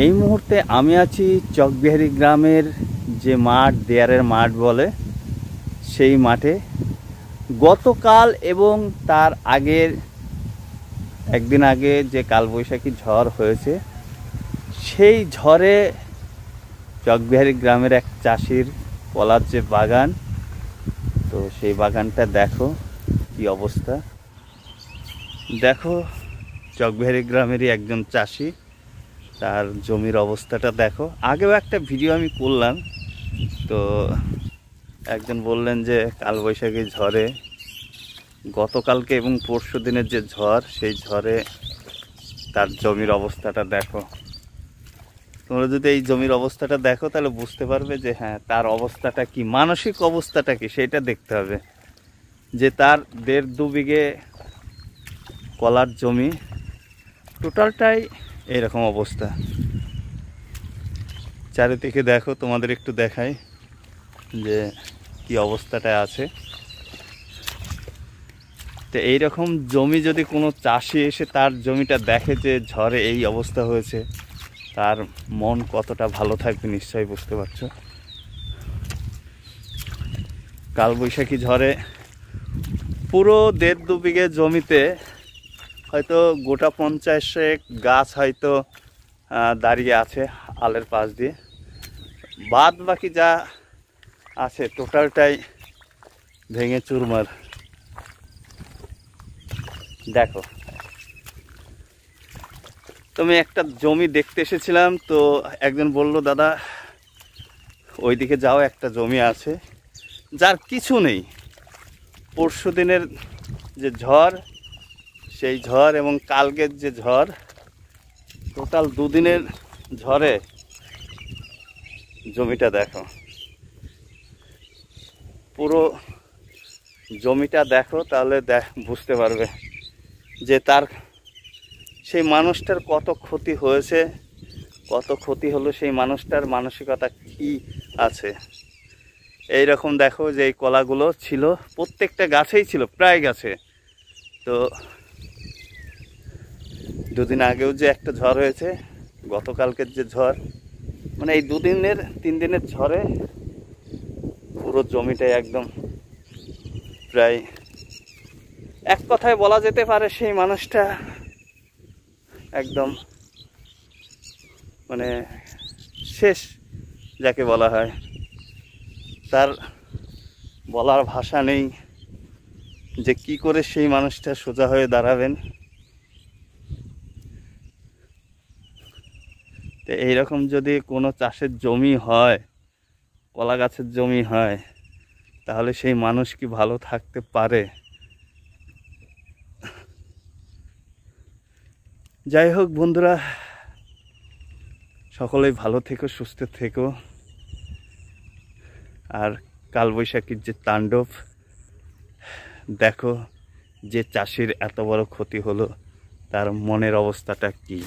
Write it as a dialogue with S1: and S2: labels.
S1: এই মুহূর্তে আমি আছি চকবিহারি গ্রামের যে মাঠ, দেয়ারের মাঠ বলে, সেই মাঠে গতকাল এবং তার আগের একদিন আগে যে কালবৈশাখী ঝড় হয়েছে, সেই ঝড়ে চকবিহারি গ্রামের এক চাষির কলার যে বাগান, তো সেই বাগানটা দেখো কি অবস্থা। দেখো চকবিহারি গ্রামেরই একজন চাষি, তার জমির অবস্থাটা দেখো। আগেও একটা ভিডিও আমি করলাম, তো একজন বললেন যে কালবৈশাখী ঝড়ে, গতকালকে এবং পরশু দিনের যে ঝড়, সেই ঝড়ে তার জমির অবস্থাটা দেখো। তোমরা যদি এই জমির অবস্থাটা দেখো তাহলে বুঝতে পারবে যে হ্যাঁ, তার অবস্থাটা কি, মানসিক অবস্থাটা কি, সেটা দেখতে হবে। যে তার 1.5-2 বিঘে কলার জমি, টোটালটাই এইরকম অবস্থা। চারিদিকে দেখো, তোমাদের একটু দেখাই যে কি অবস্থাটা আছে। তো এইরকম জমি যদি কোনো চাষি এসে তার জমিটা দেখে যে ঝড়ে এই অবস্থা হয়েছে, তার মন কতটা ভালো থাকবে নিশ্চয়ই বুঝতে পারছো। কালবৈশাখী ঝড়ে পুরো 1.5-2 বিঘে জমিতে হয়তো গোটা 50 গাছ হয়তো দাঁড়িয়ে আছে আলের পাশ দিয়ে, বাদ বাকি যা আছে টোটালটাই ভেঙে চুরমার। দেখো, তুমি একটা জমি দেখতে এসেছিলাম, তো একজন বলল দাদা ওইদিকে যাও, একটা জমি আছে যার কিছু নেই। পরশু দিনের যে ঝড়, সেই ঝড় এবং কালকের যে ঝড়, টোটাল 2 দিনের ঝড়ে জমিটা দেখো, পুরো জমিটা দেখো, তাহলে বুঝতে পারবে যে তার, সেই মানুষটার কত ক্ষতি হয়েছে, কত ক্ষতি হলো, সেই মানুষটার মানসিকতা কি আছে। এই রকম দেখো যে এই কলাগুলো ছিল, প্রত্যেকটা গাছেই ছিল, প্রায় গাছে। তো 2 দিন আগেও যে একটা ঝড় হয়েছে, গতকালকের যে ঝড়, মানে এই 3 দিনের ঝড়ে পুরো জমিটাই একদম প্রায়, এক কথায় বলা যেতে পারে সেই মানুষটা একদম মানে শেষ যাকে বলা হয়, তার বলার ভাষা নেই যে কি করে সেই মানুষটা সোজা হয়ে দাঁড়াবেন। তো এইরকম যদি কোনো চাষের জমি হয়, কলা গাছের জমি হয়, তাহলে সেই মানুষ কি ভালো থাকতে পারে? যাই হোক বন্ধুরা, সকলেই ভালো থেকো, সুস্থ থেকো। আর কালবৈশাখীর যে তাণ্ডব দেখো, যে চাষির এত বড় ক্ষতি হলো, তার মনের অবস্থাটা কি।